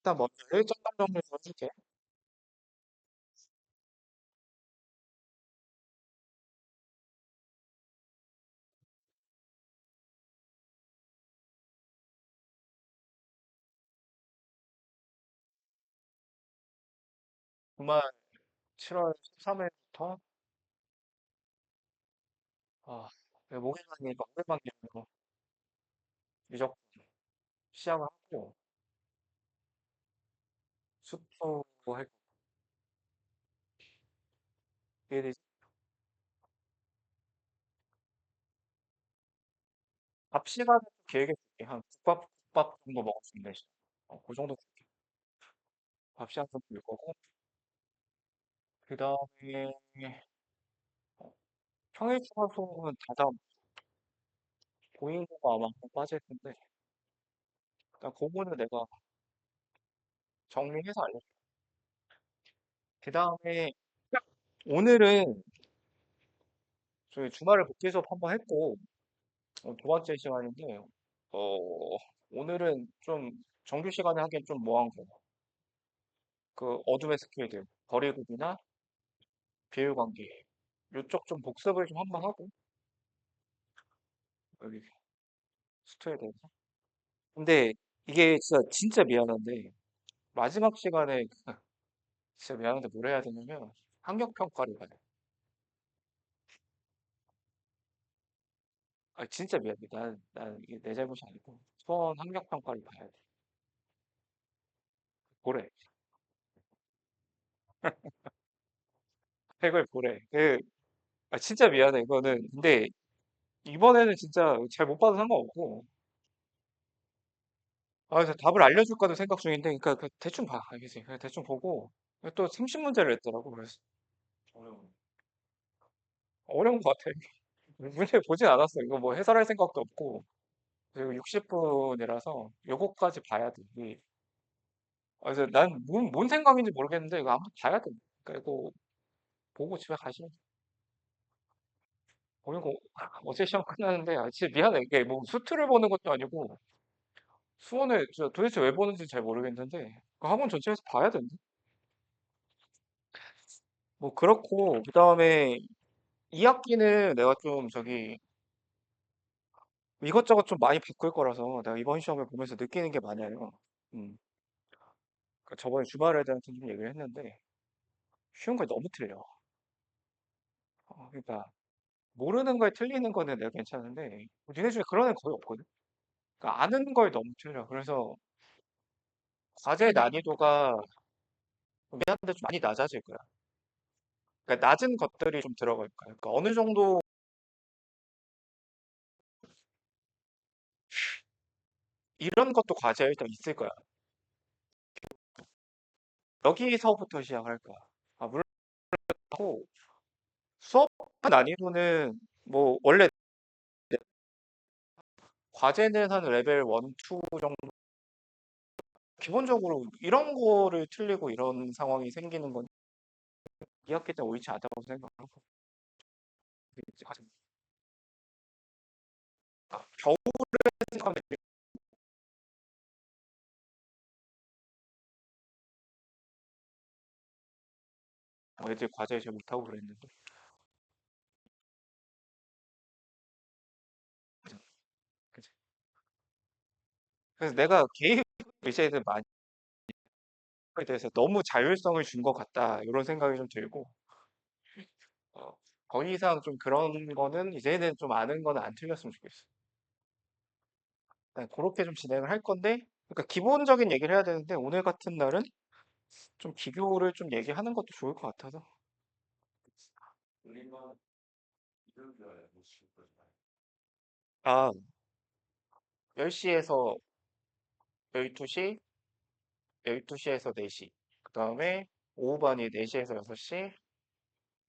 일단 먼저 일정 정리를 해줄게. 주말 7월 13일부터 아, 목요일이니까 오랜만이고 무조건 시작을 하고 숙소 할 계획이 밥 시간을 계획해 줄게. 한 국밥 정도 먹을 수 있는 시간. 그 정도 줄게. 밥 시간 좀 볼 거고 그 다음에 평일 추가소는 다다 보이는 거 아마 한번 빠질 텐데 일단 그거는 내가 정리해서 알려줄게. 그 다음에 오늘은 저희 주말에 복귀 수업 한번 했고 두 번째 시간인데 어, 오늘은 좀 정규 시간에 하기엔 좀 뭐한 거. 그 어둠의 스킬들, 거리구비나 비율관계 이쪽 좀 복습을 좀 한번 하고 여기 수트에 대해서. 근데 이게 진짜 미안한데 마지막 시간에 진짜 미안한데 뭘 해야 되냐면 학력 평가를 봐야 돼. 아 진짜 미안해. 난 이게 내 잘못이 아니고 수원 학력 평가를 봐야 돼. 보래. 책을 보래. 진짜 미안해 이거는. 근데 이번에는 진짜 잘 못 봐도 상관없고 그래서 답을 알려줄까도 생각 중인데, 그러니까 대충 봐, 알겠지? 그냥 대충 보고 또 30문제를 냈더라고. 그래서 어려운 어려운 것 같아. 문제 보진 않았어. 이거 뭐 해설할 생각도 없고 그리고 60분이라서 요거까지 봐야 돼. 그래서 난 뭔 생각인지 모르겠는데 이거 아무튼 봐야 돼. 그러니까 이거 보고 집에 가시면 보는 거 어제 시험 끝나는데 진짜 미안해. 이게 뭐 수트를 보는 것도 아니고 수원을 도대체 왜 보는지 잘 모르겠는데 그 학원 전체에서 봐야 된대. 뭐 그렇고 그다음에 2학기는 내가 좀 이것저것 좀 많이 바꿀 거라서 내가 이번 시험을 보면서 느끼는 게 많아요. 음. 그러니까 저번에 주말에 대해서 좀 얘기를 했는데 쉬운 걸 너무 틀려. 그러니까 모르는 걸 틀리는 거는 내가 괜찮은데 니네 중에 그런 애 거의 없거든. 그러니까 아는 걸 너무 틀려. 그래서 과제 난이도가 미안한데 좀 많이 낮아질 거야. 그러니까 낮은 것들이 좀 들어갈 거야. 그러니까 어느 정도 이런 것도 과제에 일단 있을 거야. 여기서부터 시작할 거야. 물론 수업 난이도는 뭐 원래 과제는 한 레벨 1, 2 정도 기본적으로 이런 거를 틀리고 이런 상황이 생기는 건 2학기 때 옳지 않다고 생각하고 이제 겨울에 생각하면 애들 과제 잘 못하고 그랬는데 그치? 그래서 내가 개인 의제에 많이 에 대해서 너무 자율성을 준 것 같다 이런 생각이 좀 들고 어, 더 이상 좀 그런 거는 이제는 좀 아는 거는 안 틀렸으면 좋겠어. 그렇게 좀 진행을 할 건데 그러니까 기본적인 얘기를 해야 되는데 오늘 같은 날은 좀 기교를 좀 얘기하는 것도 좋을 것 같아서 아 10시에서 12시 12시에서 4시 그 다음에 오후반이 4시에서 6시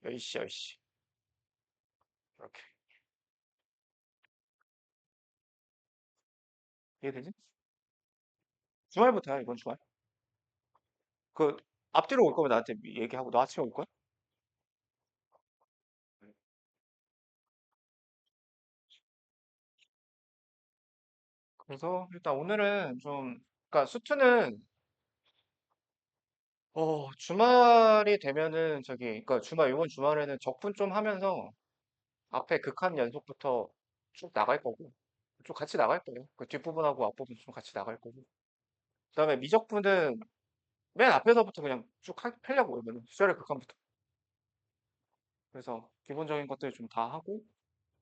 10시 10시 이렇게 이해되지? 주말부터야 이번 주말 그 앞뒤로 올 거면 나한테 얘기하고 너 아침에 올 거야? 그래서 일단 오늘은 좀 그러니까 수트는 주말이 되면은 그러니까 이번 주말에는 적분 좀 하면서 앞에 극한 연속부터 쭉 나갈 거고, 쭉 같이 나갈 거예요. 그 뒷부분하고 앞부분 좀 같이 나갈 거고. 그다음에 미적분은 맨 앞에서부터 그냥 쭉 펴려고 그러면 수열의 극한부터. 그래서 기본적인 것들 좀 다 하고,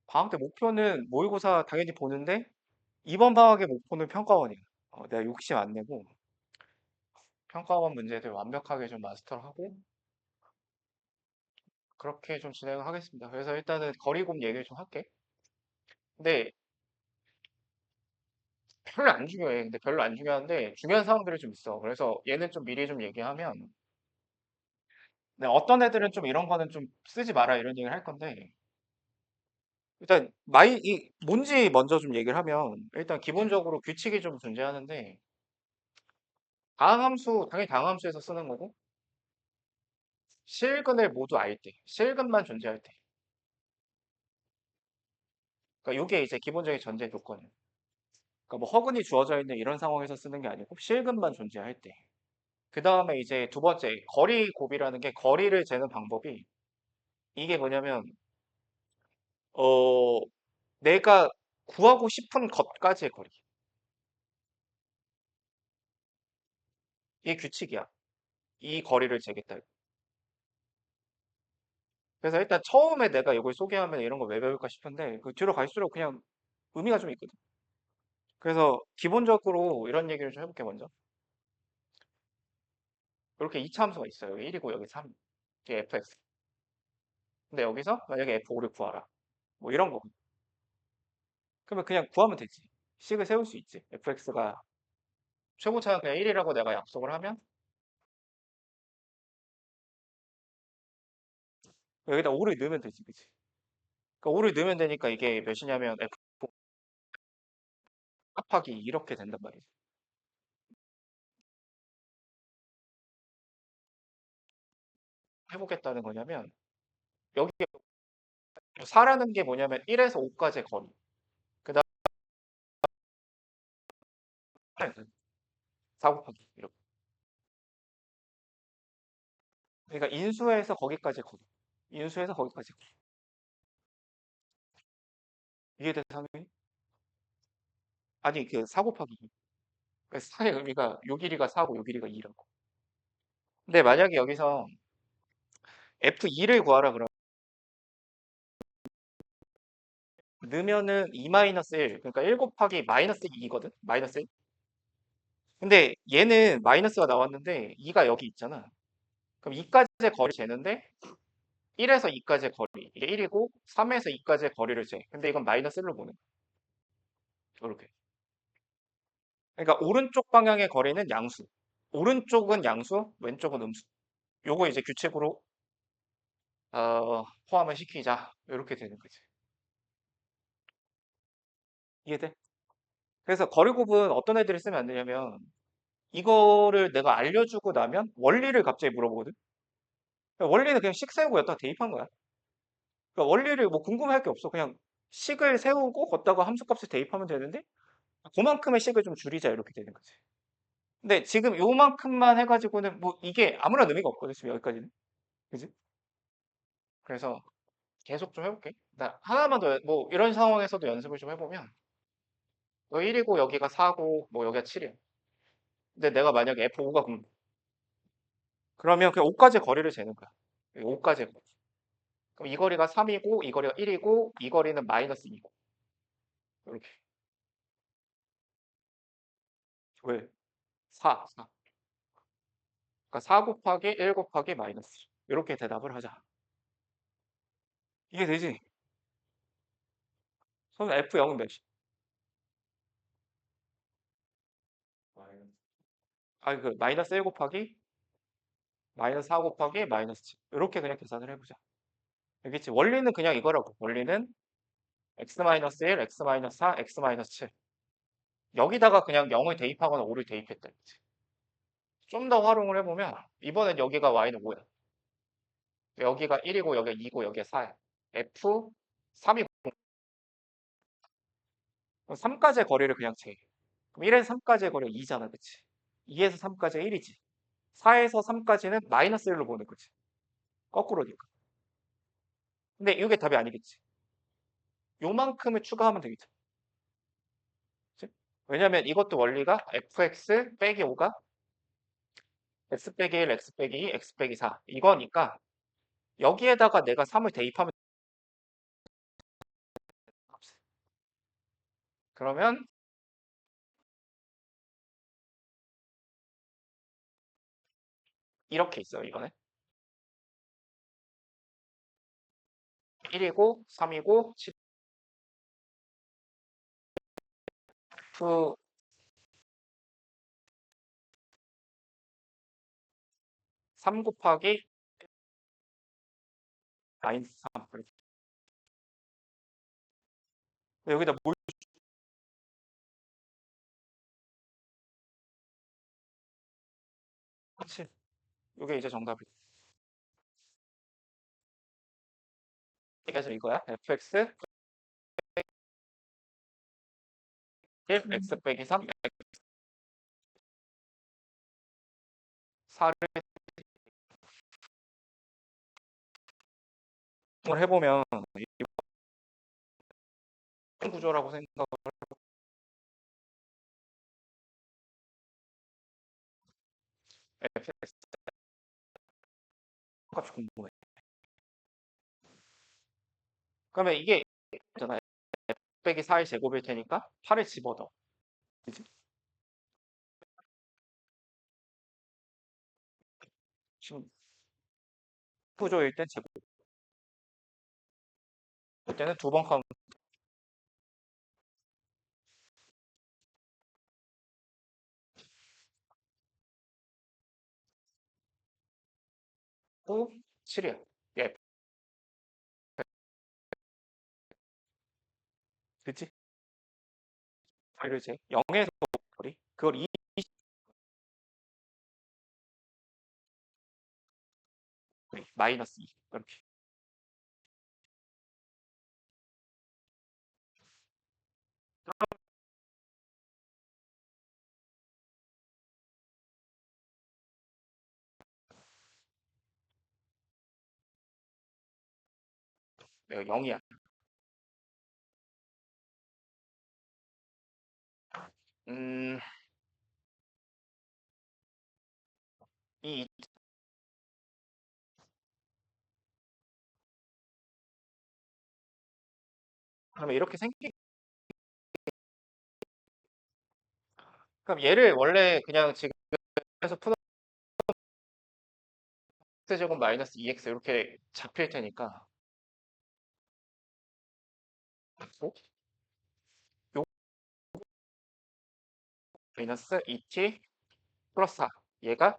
방학 때 목표는 모의고사 당연히 보는데, 이번 방학의 목표는 평가원이에요. 내가 욕심 안 내고, 평가원 문제들 완벽하게 좀 마스터하고, 그렇게 좀 진행을 하겠습니다. 그래서 일단은 거리곱 얘기를 좀 할게. 근데 별로 안 중요해. 근데 별로 안 중요한데 중요한 상황들이 좀 있어. 그래서 얘는 좀 미리 좀 얘기하면 어떤 애들은 좀 이런 거는 좀 쓰지 마라 이런 얘기를 할 건데 일단 이 뭔지 먼저 좀 얘기를 하면 일단 기본적으로 규칙이 좀 존재하는데 다항함수 당연히 다항함수에서 쓰는 거고 실근을 모두 알 때, 실근만 존재할 때. 그러니까 이게 이제 기본적인 전제 조건이에요. 그러니까 뭐 허근이 주어져 있는 이런 상황에서 쓰는 게 아니고 실근만 존재할 때. 그 다음에 이제 두 번째 거리 곱이라는 게 거리를 재는 방법이 이게 뭐냐면 어 내가 구하고 싶은 것까지의 거리. 이게 규칙이야. 이 거리를 재겠다. 그래서 일단 처음에 내가 이걸 소개하면 이런 거 왜 배울까 싶은데 그 뒤로 갈수록 그냥 의미가 좀 있거든. 그래서 기본적으로 이런 얘기를 좀 해볼게 먼저. 이렇게 2차 함수가 있어요. 여기 1이고 여기 3. 이게 fx. 근데 여기서 만약에 f5를 구하라. 뭐 이런 거. 그러면 그냥 구하면 되지. 식을 세울 수 있지. fx가 최고차가 그냥 1이라고 내가 약속을 하면 여기다 5를 넣으면 되지. 그치? 그러니까 5를 넣으면 되니까 이게 몇이냐면 f 곱하기 이렇게 된단 말이지. 해보겠다는 거냐면 여기 4라는 게 뭐냐면 1에서 5까지의 거리. 그 다음에 4 곱하기 이렇게. 그러니까 인수에서 거기까지의 거리. 인수에서 거기까지 거리. 이해돼 상현이? 아니 그 4 곱하기 2. 그래서 4의 의미가 요 길이가 4고 요 길이가 2라고. 근데 만약에 여기서 F2를 구하라 그러면 넣으면은 2-1 그러니까 1 곱하기 마이너스 2거든. 마이너스 1. 근데 얘는 마이너스가 나왔는데 2가 여기 있잖아. 그럼 2까지의 거리 재는데 1에서 2까지의 거리 이게 1이고 3에서 2까지의 거리를 재. 근데 이건 마이너스 1로 보는 거야. 이렇게. 그러니까 오른쪽 방향의 거리는 양수. 오른쪽은 양수, 왼쪽은 음수. 요거 이제 규칙으로 포함을 시키자. 이렇게 되는 거지. 이해돼? 그래서 거리곱은 어떤 애들이 쓰면 안 되냐면 이거를 내가 알려주고 나면 원리를 갑자기 물어보거든. 그러니까 원리는 그냥 식 세우고 여기다 대입한 거야. 그러니까 원리를 뭐 궁금할 게 없어. 그냥 식을 세우고 걷다가 함수값을 대입하면 되는데 그만큼의 식을 좀 줄이자 이렇게 되는 거지. 근데 지금 요만큼만 해가지고는 뭐 이게 아무런 의미가 없거든. 지금 여기까지는. 그지? 그래서 계속 좀 해볼게. 나 하나만 더, 뭐 이런 상황에서도 연습을 좀 해보면 너 1이고 여기가 4고 뭐 여기가 7이야. 근데 내가 만약에 F5가 그러면 그냥 5까지 거리를 재는 거야. 5까지 거리. 그럼 이 거리가 3이고 이 거리가 1이고 이 거리는 마이너스 2고 이렇게. 왜? 4, 4. 그러니까 4 곱하기 1 곱하기 마이너스. 이렇게 대답을 하자. 이게 되지? 그럼 F0은 몇이? 그 마이너스 1 곱하기 마이너스 4 곱하기 마이너스 7. 이렇게 그냥 계산을 해보자. 알겠지? 원리는 그냥 이거라고. 원리는 x-1, x-4, x-7. 여기다가 그냥 0을 대입하거나 5를 대입했다. 좀 더 활용을 해보면 이번엔 여기가 y는 5야. 여기가 1이고 여기가 2고 여기가 4야. f 3이 3까지의 거리를 그냥 재. 그럼 1에서 3까지의 거리가 2잖아. 그치? 2에서 3까지가 1이지. 4에서 3까지는 마이너스 1로 보는 거지. 거꾸로니까. 근데 이게 답이 아니겠지. 요만큼을 추가하면 되겠지. 그치? 왜냐면 이것도 원리가 fx 빼기 5가 x 빼기 1, x 빼기 2, x 빼기 4 이거니까 여기에다가 내가 3을 대입하면 그러면 이렇게 있어요. 이거는 1이고 3이고 10, 3 곱하기 마이너스 3 이렇게. 여기다 뭘 그치? 이게 이제 정답이. 그래서 이거야. fx 1, x 빼기 3, 4를 해보면 이런 구조라고 생각을 fx 값이 궁금해. 그러면 이게 있잖아. f 빼기 4의 제곱일 테니까 8을 집어넣어. 그지? 지금 구조일 땐 제곱. 그때는 두 번 카운트 후 7이야. 예, 그치? 그리고 이제 0에서 거리 그걸 2 마이너스 2 이렇게. 내가 0이야. 음, 이 그러면 이렇게 생기. 그럼 얘를 원래 그냥 지금 해서 푸는 x제곱 마이너스 2x 이렇게 잡힐 테니까 어? 요 마이너스 2t 플러스 4 얘가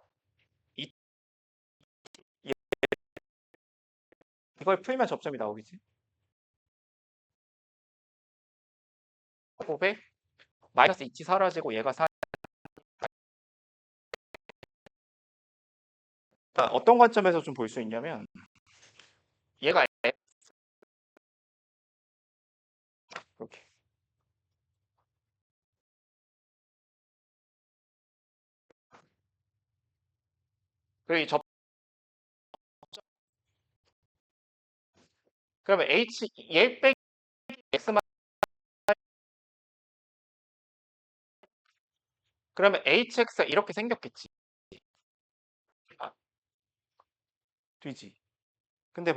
2 이걸 풀면 접점이 나오겠지? 500 마이너스 2t 사라지고 얘가 4. 그러니까 어떤 관점에서 좀 볼 수 있냐면 얘가 이렇게 그리고 이 접 그러면 h 얘 빼기 x만 그러면 hx가 이렇게 생겼겠지. 아, 되지. 근데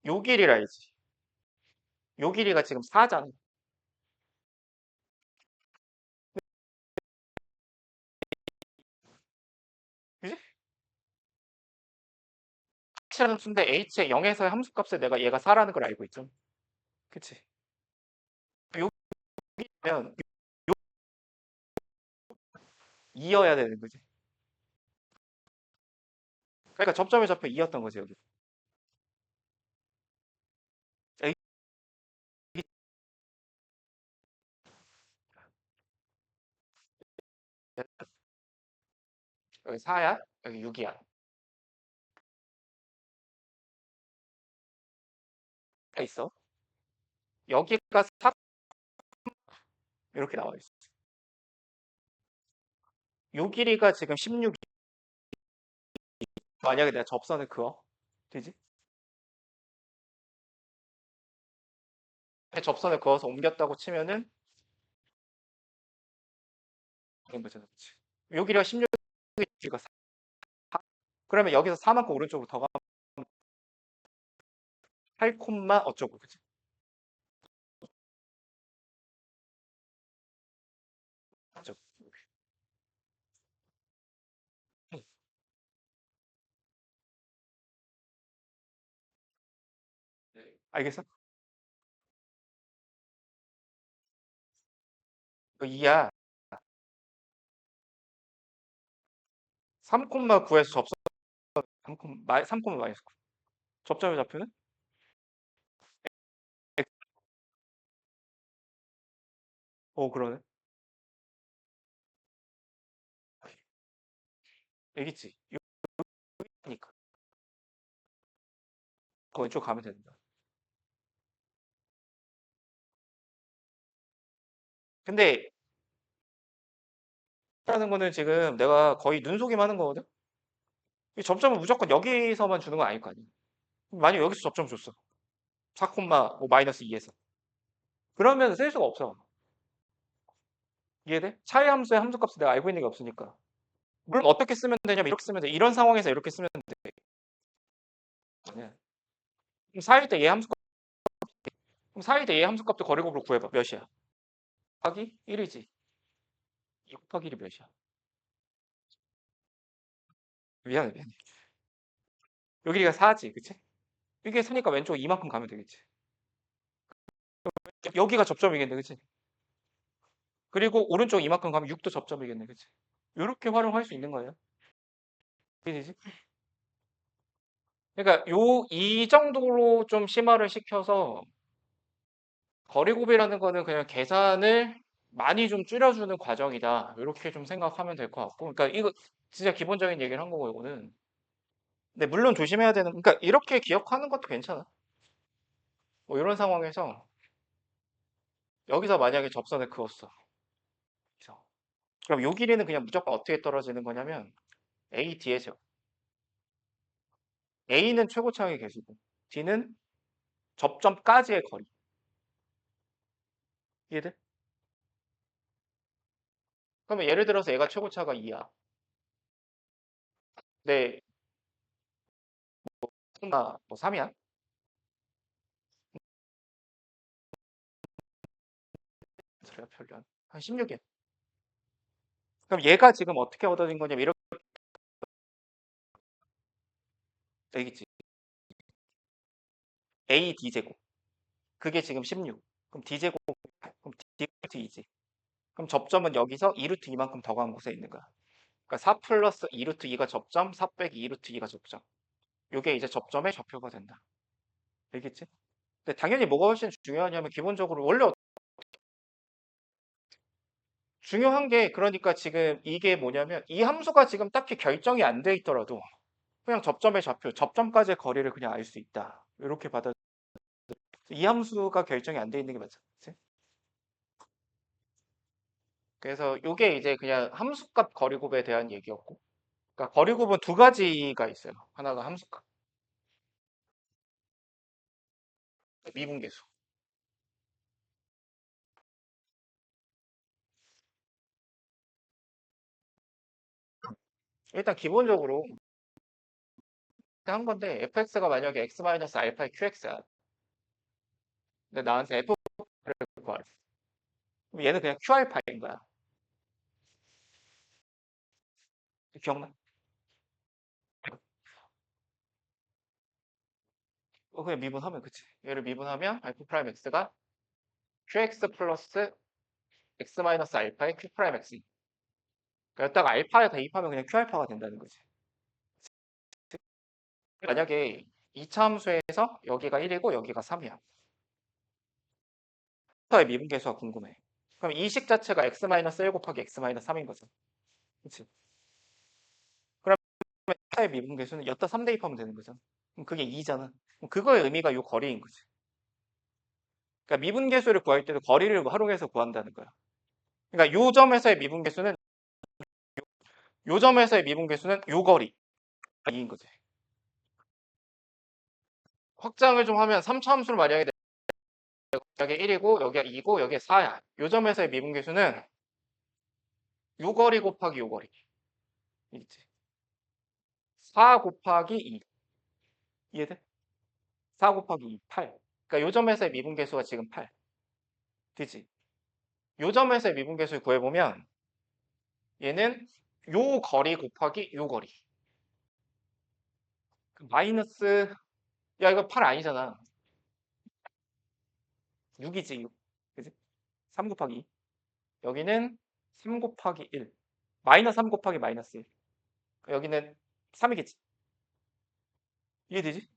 요 길이라 알지. 요 길이가 지금 4잖아. 그지? h라는 수인데 h의 0에서의 함수값을 내가 얘가 4라는 걸 알고 있죠. 그치? 여기면 2여야 되는 거지. 그러니까 접점의 좌표 2였던 거지 여기. 여기 여기 4야, 여기 6이야. 있어. 여기가 4 이렇게 나와 있어. 요 길이가 지금 16이 만약에 내가 접선을 그어 되지? 접선을 그어서 옮겼다고 치면은 이런 거잖아. 그치? 요 길이가 16이니까 4. 그러면 여기서 4만큼 오른쪽으로 더 가면 8, 어쩌고 그치? 어쩌고. 응. 알겠어? 그 2야. 3,9에서 접선 3, 마이너스 9. 접점의 좌표는? X. 그러네. 여기지. 여기니까. 그 왼쪽 가면 된다. 근데 라는 거는 지금 내가 거의 눈속임 하는 거거든? 이 접점은 무조건 여기서만 주는 건 아닐 거 아니야. 만약 여기서 접점 줬어. 4, 뭐 마이너스 2에서. 그러면 쓸 수가 없어. 이해돼? 차이 함수의 함수값을 내가 알고 있는 게 없으니까. 물론 어떻게 쓰면 되냐면 이렇게 쓰면 돼. 이런 상황에서 이렇게 쓰면 돼. 그럼 4일 때 얘 함수값, 그럼 4일 때 얘 함수값도 거리곱으로 구해봐. 몇이야? 곱하기 1이지. 2 곱하기 1이 몇이야? 미안해, 미안해. 여기가 4지, 그치? 이게 4니까 왼쪽 이만큼 가면 되겠지. 여기가 접점이겠네, 그치? 그리고 오른쪽 이만큼 가면 6도 접점이겠네, 그치? 이렇게 활용할 수 있는 거예요. 이해되지? 그러니까 이 정도로 좀 심화를 시켜서 거리곱이라는 거는 그냥 계산을 많이 좀 줄여주는 과정이다. 이렇게 좀 생각하면 될 것 같고. 그러니까 이거 진짜 기본적인 얘기를 한 거고, 이거는. 근데 물론 조심해야 되는, 그러니까 이렇게 기억하는 것도 괜찮아. 뭐 이런 상황에서 여기서 만약에 접선을 그었어. 그래서 그럼 요 길이는 그냥 무조건 어떻게 떨어지는 거냐면 A, D에서 A는 최고차의 개수고 D는 접점까지의 거리. 이해돼? 그러면 예를 들어서 얘가 최고차가 2야. 네, 뭐 3이야? 그래요, 별로 한 16이야. 그럼 얘가 지금 어떻게 얻어진 거냐면 이렇게 되겠지. A D제곱. 그게 지금 16. 그럼 D제곱, 그럼 D루트 2지. 그럼 접점은 여기서 2루트 2만큼 더 간 곳에 있는 거야. 그러니까 4 플러스 2루트 2가 접점, 4 빼기 2루트 2가 접점. 이게 이제 접점의 좌표가 된다. 알겠지? 근데 당연히 뭐가 훨씬 중요하냐면 기본적으로 원래 중요한 게 그러니까 지금 이게 뭐냐면 이 함수가 지금 딱히 결정이 안 돼 있더라도 그냥 접점의 좌표, 접점까지의 거리를 그냥 알 수 있다. 이렇게 받아. 이 함수가 결정이 안 돼 있는 게 맞지? 그래서 이게 이제 그냥 함수값 거리곱에 대한 얘기였고, 그러니까 거리곱은 두 가지가 있어요. 하나가 함수값, 미분계수. 일단 기본적으로 한 건데 fx가 만약에 x-알파의 qx야. 근데 나한테 f를 구하래. 그럼 얘는 그냥 q알파인 거야. 기억나? 그냥 미분하면 그치. 얘를 미분하면 알파 프라임 x가 qx 플러스 x-알파의 q 프라임 x. 그러니까 딱 알파에 대입하면 그냥 q알파가 된다는 거지. 만약에 이차 함수에서 여기가 1이고 여기가 3이야. 의 미분계수가 궁금해. 그럼 이 식 자체가 x-1 곱하기 x-3인 거죠. 그치? 그러면 의 미분계수는 여기다 3 대입하면 되는 거잖아. 그럼 그게 2잖아. 그럼 그거의 의미가 이 거리인 거지. 그러니까 미분계수를 구할 때도 거리를 활용해서 구한다는 거야. 그러니까 요 점에서의 미분계수는 요 점에서의 미분계수는 요 거리 2인 거지. 확장을 좀 하면 3차 함수를 만약에 여기 1이고 여기가 2고 여기가 4야. 요 점에서의 미분계수는 요 거리 곱하기 요 거리. 있지. 4 곱하기 2. 이해돼? 4 곱하기 2, 8. 그러니까 요 점에서의 미분계수가 지금 8. 되지? 요 점에서의 미분계수를 구해보면 얘는 요 거리 곱하기 요 거리. 마이너스, 야, 이거 8 아니잖아. 6이지, 6. 그지? 3 곱하기 2. 여기는 3 곱하기 1. 마이너스 3 곱하기 마이너스 1. 여기는 3이겠지. 이해되지?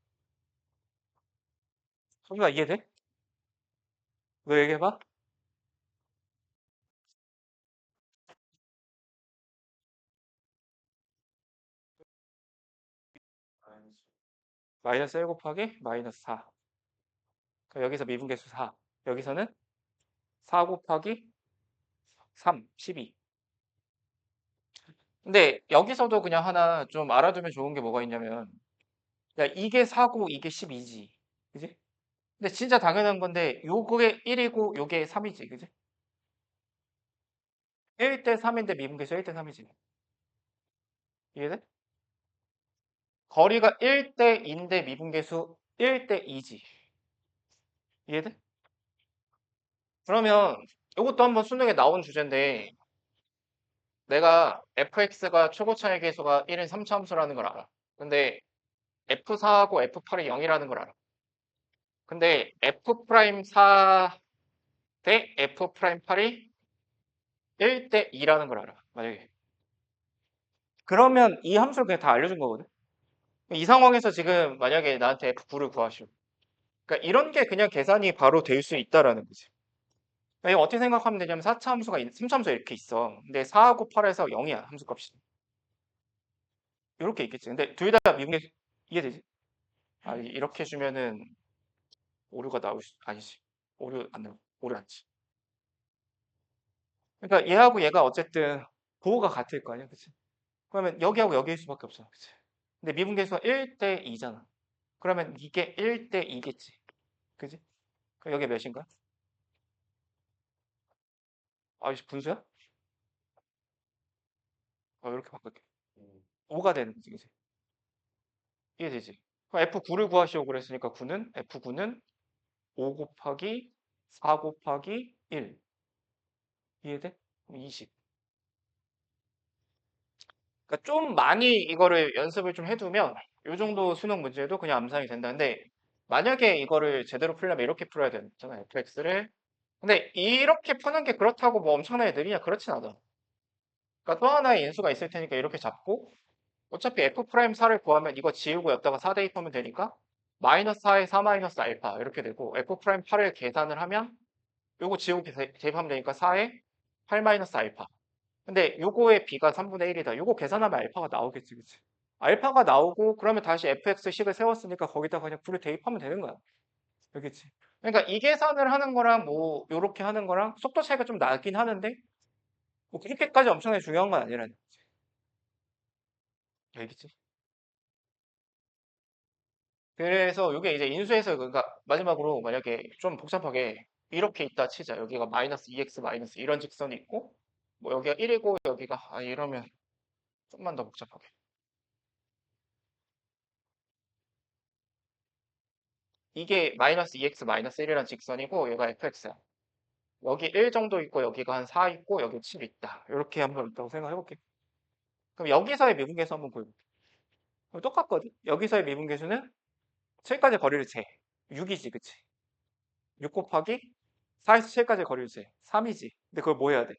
성준아, 이해돼? 너 얘기해봐. 마이너스 1 곱하기 마이너스 4. 여기서 미분계수 4. 여기서는 4 곱하기 3, 12. 근데 여기서도 그냥 하나 좀 알아두면 좋은 게 뭐가 있냐면, 야, 이게 4고 이게 12지. 그지? 근데 진짜 당연한 건데, 요게 1이고 요게 3이지. 그지? 1대 3인데 미분계수 1대 3이지. 이해돼? 거리가 1대 2인데 미분계수 1대 2지. 이해돼? 그러면 이것도 한번 수능에 나온 주제인데, 내가 fx가 최고 차이 계수가 1인 3차 함수라는 걸 알아. 근데 f4하고 f8이 0이라는 걸 알아. 근데 f'4 대 f'8이 1대 2라는 걸 알아. 만약에. 그러면 이 함수를 그냥 다 알려준 거거든. 이 상황에서 지금 만약에 나한테 f9를 구하시오. 그러니까 이런 게 그냥 계산이 바로 될 수 있다라는 거지. 그러니까 이거 어떻게 생각하면 되냐면 4차 함수가 3차 함수가 이렇게 있어. 근데 4하고 8에서 0이야. 함수 값이. 이렇게 있겠지. 근데 둘 다 미분계 이해되지? 아, 이렇게 주면은 오류가 나올 수 아니지. 오류 안 나와. 오류 안지. 그러니까 얘하고 얘가 어쨌든 부호가 같을 거 아니야. 그치? 그러면 여기하고 여기일 수밖에 없어. 그치? 근데 미분계수가 1대 2잖아. 그러면 이게 1대 2겠지. 그지? 그럼 여기 몇인가? 아, 이거 분수야? 이렇게 바꿀게. 5가 되는 거지. 그지? 이해되지? 그럼 F9를 구하시오 그랬으니까 9는 F9는 5 곱하기 4 곱하기 1. 이해돼? 그럼 20. 그러니까 좀 많이 이거를 연습을 좀 해두면 이 정도 수능 문제도 그냥 암산이 된다는데 만약에 이거를 제대로 풀려면 이렇게 풀어야 되잖아요. fx를. 근데 이렇게 푸는 게 그렇다고 뭐 엄청나게 느리냐? 그렇진 않아. 그러니까 또 하나의 인수가 있을 테니까 이렇게 잡고 어차피 f'4를 구하면 이거 지우고 여기다가 4 대입하면 되니까 마이너스 4에 4 마이너스 알파 이렇게 되고 f'8을 계산을 하면 요거 지우고 대입하면 되니까 4에 8 마이너스 알파. 근데 요거의 b가 3분의 1이다. 요거 계산하면 알파가 나오겠지, 그치? 알파가 나오고 그러면 다시 fx식을 세웠으니까 거기다 그냥 불을 대입하면 되는 거야. 알겠지? 그러니까 이 계산을 하는 거랑 뭐 요렇게 하는 거랑 속도 차이가 좀 나긴 하는데 뭐 그렇게까지 엄청나게 중요한 건 아니라는 거지. 알겠지? 그래서 요게 이제 인수해서 그러니까 마지막으로 만약에 좀 복잡하게 이렇게 있다 치자. 여기가 마이너스 2x 마이너스 이런 직선이 있고 뭐 여기가 1이고 여기가 이러면 좀만 더 복잡하게. 이게 마이너스 2x 마이너스 1이라는 직선이고 얘가 fx야. 여기 1 정도 있고 여기가 한 4 있고 여기 7 있다. 이렇게 한번 있다고 생각해 볼게. 그럼 여기서의 미분계수 한번 보여볼게. 그럼 똑같거든. 여기서의 미분계수는 7까지 거리를 재. 6이지, 그치? 6 곱하기 4에서 7까지 거리를 재. 3이지. 근데 그걸 뭐 해야 돼?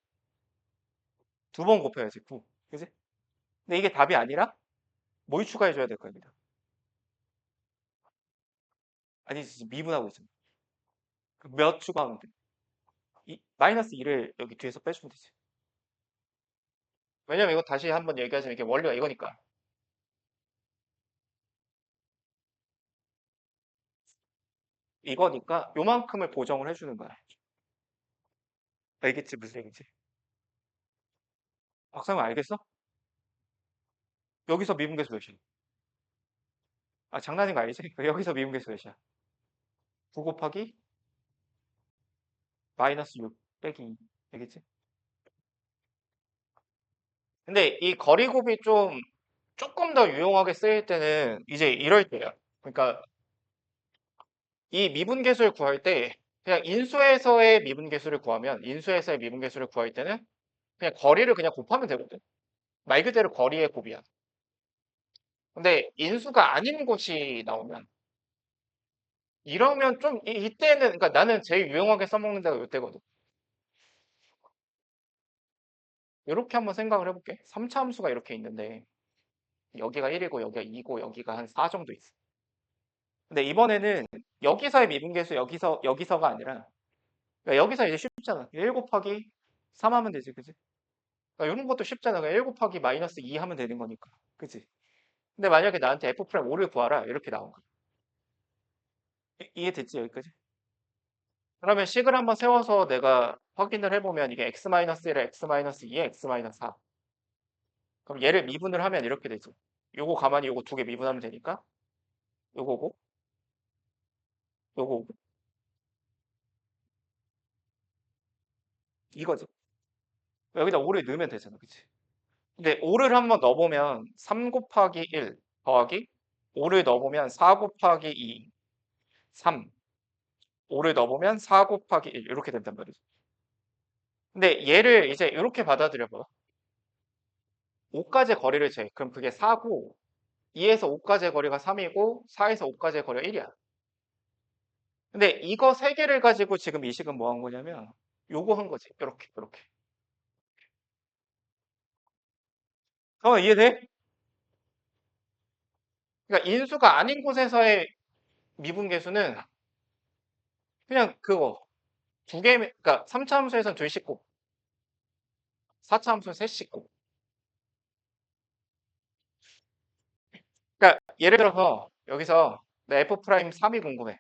두 번 곱해야지, 9. 그치? 근데 이게 답이 아니라 뭘 추가해줘야 될 거야, 여기다. 아니지, 지금 미분하고 있잖아. 몇 추가하면 돼? 마이너스 2를 여기 뒤에서 빼주면 되지. 왜냐면 이거 다시 한번 얘기하자면 이게 원리가 이거니까. 이거니까 요만큼을 보정을 해주는 거야. 알겠지? 무슨 얘기인지? 박사님 알겠어? 여기서 미분계수 몇이야? 아, 장난인 거 알지? 여기서 미분계수 몇이야? 9 곱하기 마이너스 6 빼기 2. 되겠지? 근데 이 거리곱이 조금 더 유용하게 쓰일 때는 이제 이럴 때야. 그러니까 이 미분계수를 구할 때 그냥 인수에서의 미분계수를 구할 때는 그냥 거리를 그냥 곱하면 되거든. 말 그대로 거리의 곱이야. 근데 인수가 아닌 곳이 나오면 이러면 좀 이때는 그러니까 나는 제일 유용하게 써먹는 데가 이때거든. 이렇게 한번 생각을 해볼게. 3차 함수가 이렇게 있는데 여기가 1이고 여기가 2고 여기가 한 4 정도 있어. 근데 이번에는 여기서의 미분계수 여기서가 아니라 그러니까 여기서 이제 쉽잖아. 1 곱하기 3 하면 되지, 그지? 그러니까 이런 것도 쉽잖아. 그냥 1 곱하기 마이너스 2 하면 되는 거니까, 그지? 근데 만약에 나한테 f 프라임 5를 구하라 이렇게 나온 거야. 이해됐지 여기까지? 그러면 식을 한번 세워서 내가 확인을 해보면 이게 x-1에 x-2에 x-4. 그럼 얘를 미분을 하면 이렇게 되죠. 요거 가만히 요거 두 개 미분하면 되니까 요거고 요거고 이거지. 여기다 5를 넣으면 되잖아, 그치? 근데 5를 한번 넣어보면 3 곱하기 1 더하기 5를 넣어보면 4 곱하기 2, 3. 5를 넣어보면 4 곱하기 1 이렇게 된단 말이죠. 근데 얘를 이제 이렇게 받아들여봐. 5까지 거리를 재. 그럼 그게 4고 2에서 5까지의 거리가 3이고 4에서 5까지의 거리가 1이야. 근데 이거 세 개를 가지고 지금 이 식은 뭐 한 거냐면 요거 한 거지. 요렇게. 이해돼? 그러니까 인수가 아닌 곳에서의 미분계수는 그냥 그거 두 개, 그러니까 3차 함수에서는 둘 씩 곱, 4차 함수는 셋 씩 곱. 그러니까 예를 들어서 여기서 내 f 프라임 3이 궁금해.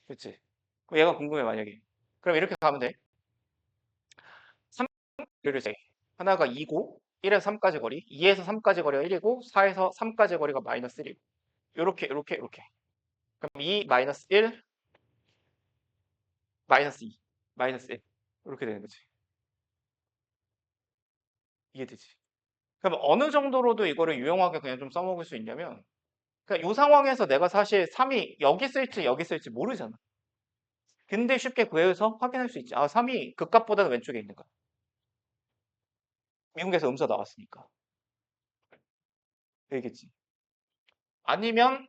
그렇지? 그럼 얘가 궁금해 만약에. 그럼 이렇게 가면 돼. 3를 재. 하나가 2고 1에서 3까지 거리, 2에서 3까지 거리가 1이고 4에서 3까지 거리가 마이너스 1이고 요렇게. 그럼 2 마이너스 1 마이너스 2 마이너스 1 이렇게 되는 거지. 이해되지? 그럼 어느 정도로도 이거를 유용하게 그냥 좀 써먹을 수 있냐면 그러니까 이 상황에서 내가 사실 3이 여기 쓸지 모르잖아. 근데 쉽게 구해서 확인할 수 있지. 아, 3이 극값보다는 왼쪽에 있는 거야. 미분계에서 음수 나왔으니까. 되겠지. 아니면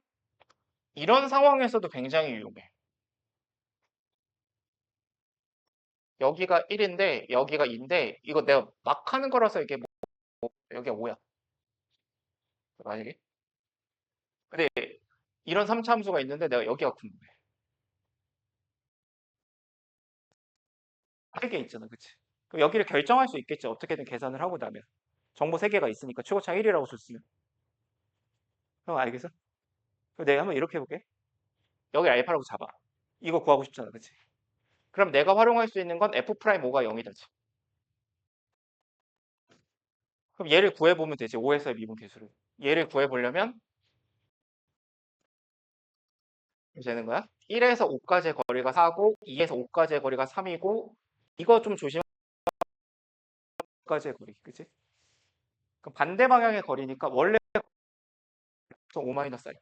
이런 상황에서도 굉장히 유용해. 여기가 1인데 여기가 2인데 이거 내가 막 하는 거라서 이게 여기가 5야. 만약에. 근데 이런 3차 함수가 있는데 내가 여기가 궁금해. 3개 있잖아. 그치? 그럼 여기를 결정할 수 있겠지. 어떻게든 계산을 하고 나면. 정보 3개가 있으니까 최고차 1이라고 줬으면. 그럼 알겠어? 그럼 내가 한번 이렇게 해볼게. 여기 알파라고 잡아. 이거 구하고 싶잖아. 그치? 그럼 내가 활용할 수 있는 건 F'O가 0이다. 그럼 얘를 구해보면 되지. 5에서의 미분 계수를. 얘를 구해보려면 이렇게 되는 거야. 1에서 5까지의 거리가 4고 2에서 5까지의 거리가 3이고 이거 좀 조심하기까지의 거리. 그치? 그럼 반대 방향의 거리니까 원래 5 마이너스 알파.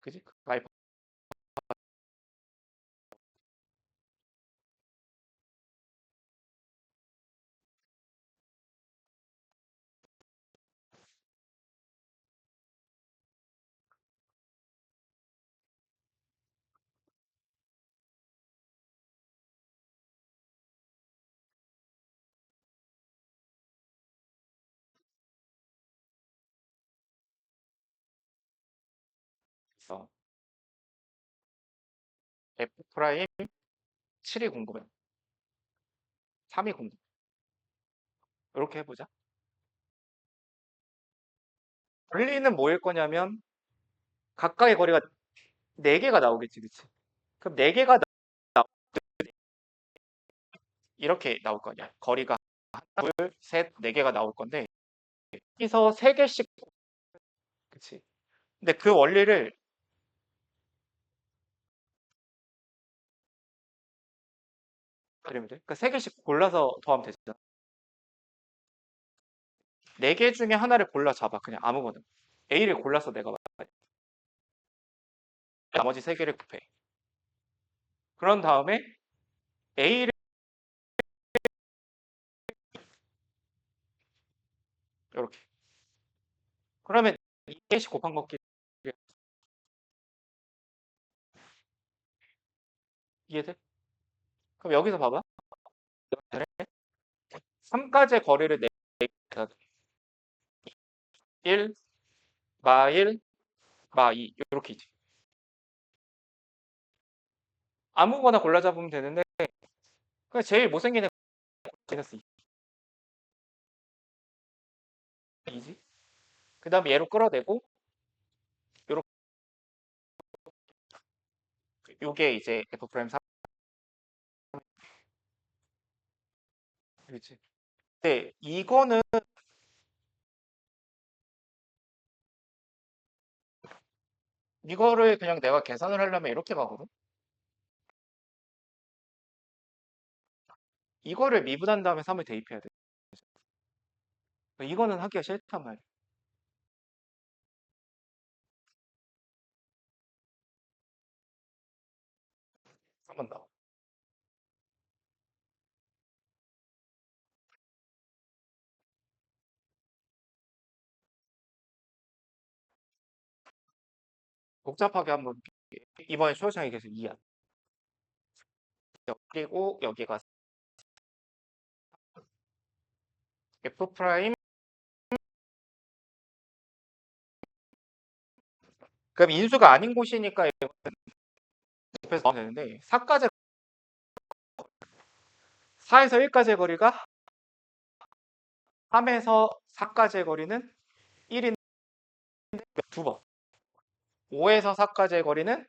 그치? 알파 있어. F 프라임 7이 궁금해. 3이 궁금해. 이렇게 해보자. 원리는 뭐일 거냐면 각각의 거리가 4개가 나오겠지, 그치? 그럼 4개가 이렇게 나올 거 아니야. 거리가 하나, 둘, 셋, 4개가 나올 건데 여기서 3개씩, 그치? 근데 그 원리를 그리면 돼. 그러니까 3개씩 골라서 더하면 되잖아. 4개 중에 하나를 골라 잡아. 그냥 아무거나. A를 골라서 내가 말해. 나머지 3개를 곱해. 그런 다음에 A를 이렇게. 그러면 2개씩 곱한 거끼리 이해돼? 그럼 여기서 봐봐. 3가지의 거리를 4개 1, 마 1, 마 2. 이렇게 있지. 아무거나 골라 잡으면 되는데 그냥 제일 못생긴 애 마이너스 2지. 그 다음에 얘로 끌어내고 요렇게 요게 이제 F 프라임 3. 그렇지. 근데 이거는 이거를 그냥 내가 계산을 하려면 이렇게 가거든. 이거를 미분한 다음에 3을 대입해야 돼. 이거는 하기가 싫단 말이야. 한번 더. 복잡하게 한번 이번에 초장이 계속 2야. 그리고 여기가 F 프라임. 그럼 인수가 아닌 곳이니까 옆에서 나오면 되는데 4까지 4에서 1까지의 거리가 3에서 4까지의 거리는 1인 2번. 5에서 4까지의 거리는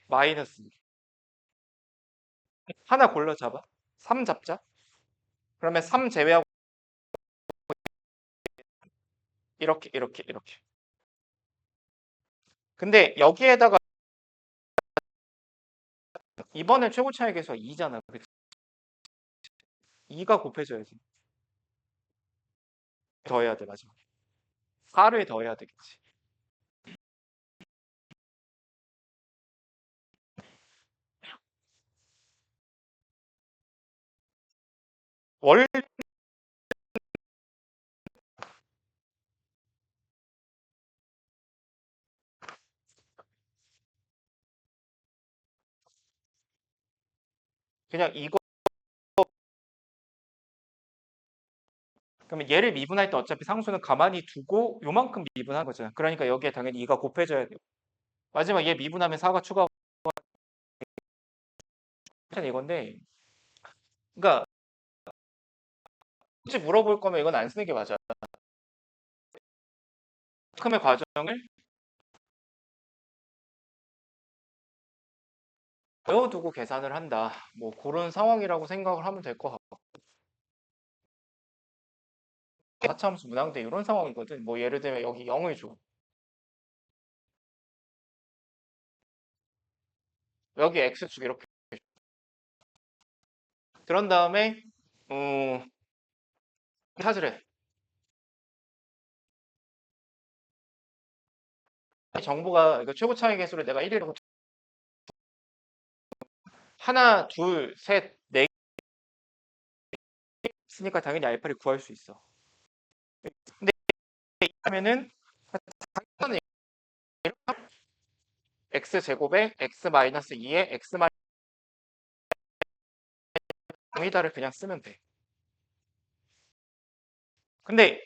마이너스 2. 하나 골라 잡아. 3 잡자. 그러면 3 제외하고 이렇게 이렇게 이렇게. 근데 여기에다가 이번에 최고 차이 계수가 2잖아. 2가 곱해져야지. 더해야 돼 마지막에. 4를 더해야 되겠지. 월 그냥 이거 그러면 얘를 미분할 때 어차피 상수는 가만히 두고 요만큼 미분한 거잖아. 그러니까 여기에 당연히 2가 곱해져야 돼요. 마지막 얘 미분하면 4가 추가 이건데 그러니까 굳이 물어볼 거면 이건 안 쓰는 게 맞아. 만큼의 과정을 외워두고 계산을 한다. 뭐 그런 상황이라고 생각을 하면 될 것 같고. 하차함수 문항대 이런 상황이거든. 뭐 예를 들면 여기 0을 줘. 여기 x축 이렇게. 그런 다음에 찾으래. 정보가 이거 최고 차이 계수를 내가 1이라고 하나, 둘, 셋, 네 있으니까 당연히 알파를 구할 수 있어. 근데 하면은 당연히 x 제곱에 x 마이너스 2에 x 마이너스 0이다를 그냥 쓰면 돼. 근데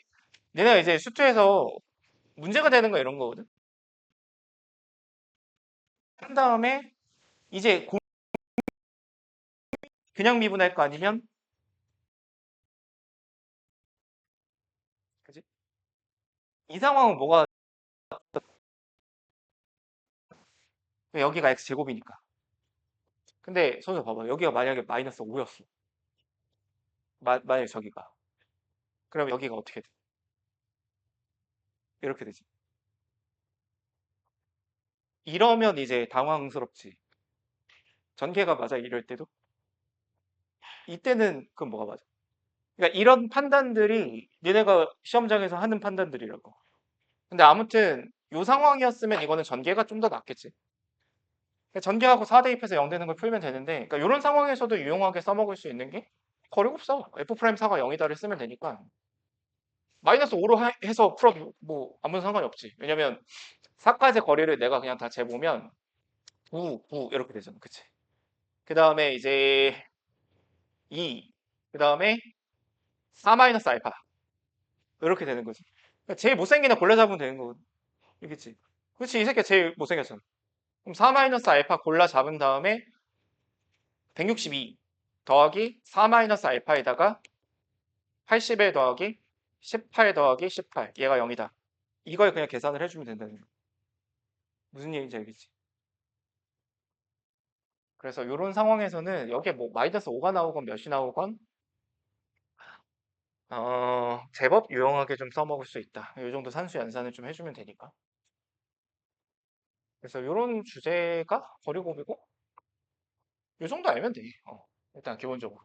얘네가 이제 수투에서 문제가 되는 거 이런 거거든. 한 다음에 이제 그냥 미분할 거 아니면 그지? 이 상황은 뭐가 여기가 x제곱이니까. 근데 선생님 봐봐. 여기가 만약에 마이너스 5였어. 만약에 저기가. 그럼 여기가 어떻게 돼? 이렇게 되지. 이러면 이제 당황스럽지. 전개가 맞아, 이럴 때도. 이때는 그럼 뭐가 맞아? 그러니까 이런 판단들이 니네가 시험장에서 하는 판단들이라고. 근데 아무튼 요 상황이었으면 이거는 전개가 좀 더 낫겠지. 그러니까 전개하고 4 대입해서 0 되는 걸 풀면 되는데, 그러니까 이런 상황에서도 유용하게 써먹을 수 있는 게 거리가 없어. F'4가 0이다를 쓰면 되니까. 마이너스 5로 해서 풀어도 뭐 아무 상관이 없지. 왜냐면 4까지 거리를 내가 그냥 다 재보면 9, 9 이렇게 되잖아. 그치? 그 다음에 이제 2, 그 다음에 4 마이너스 알파 이렇게 되는 거지. 그러니까 제일 못생긴 애 골라 잡으면 되는 거거든. 이겠지? 그렇지, 이 새끼가 제일 못생겼잖아. 그럼 4 마이너스 알파 골라 잡은 다음에 162 더하기 4 마이너스 알파에다가 81 더하기 18 더하기 18 얘가 0이다. 이걸 그냥 계산을 해주면 된다는 거. 무슨 얘기인지 알겠지? 그래서 이런 상황에서는 여기에 뭐 마이너스 5가 나오건 몇이 나오건 제법 유용하게 좀 써먹을 수 있다. 이 정도 산수 연산을 좀 해주면 되니까. 그래서 이런 주제가 거리곱이고 이 정도 알면 돼. 일단 기본적으로.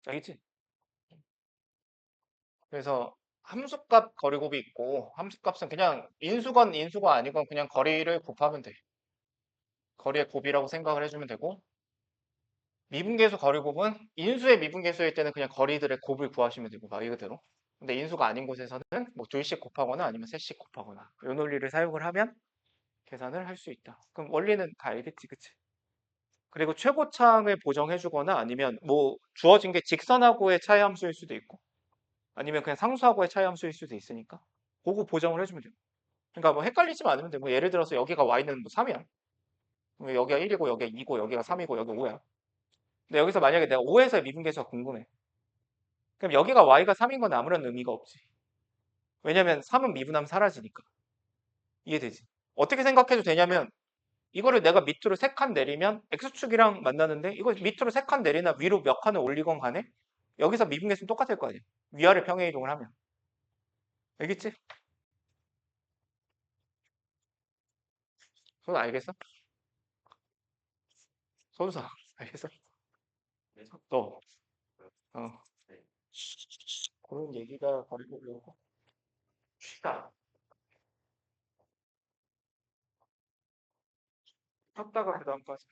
알겠지? 그래서 함수값 거리곱이 있고 함수값은 그냥 인수건 인수가 아니건 그냥 거리를 곱하면 돼. 거리의 곱이라고 생각을 해주면 되고 미분계수 거리곱은 인수의 미분계수일 때는 그냥 거리들의 곱을 구하시면 되고 말 그대로. 근데 인수가 아닌 곳에서는 뭐 둘씩 곱하거나 아니면 셋씩 곱하거나 이 논리를 사용을 하면 계산을 할 수 있다. 그럼 원리는 다 알겠지, 그치? 그리고 최고창을 보정해주거나 아니면 뭐 주어진 게 직선하고의 차이 함수일 수도 있고 아니면 그냥 상수하고의 차이 함수일 수도 있으니까 그거 보정을 해주면 돼요. 그러니까 뭐 헷갈리지만 않으면 돼. 뭐 예를 들어서 여기가 y는 뭐 3이야. 여기가 1이고 여기가 2고 여기가 3이고 여기가 5야. 근데 여기서 만약에 내가 5에서의 미분계수가 궁금해. 그럼 여기가 y가 3인 건 아무런 의미가 없지. 왜냐면 3은 미분하면 사라지니까. 이해되지? 어떻게 생각해도 되냐면 이거를 내가 밑으로 3칸 내리면 x축이랑 만나는데 이거 밑으로 3칸 내리나 위로 몇 칸을 올리건 간에 여기서 미분계수는 똑같을 거 아니야. 위아래 평행 이동을 하면. 알겠지? 손 알겠어? 손사 알겠어? 너 어. 그런 얘기가 가리고 쉬다 쉬다가 그 다음까지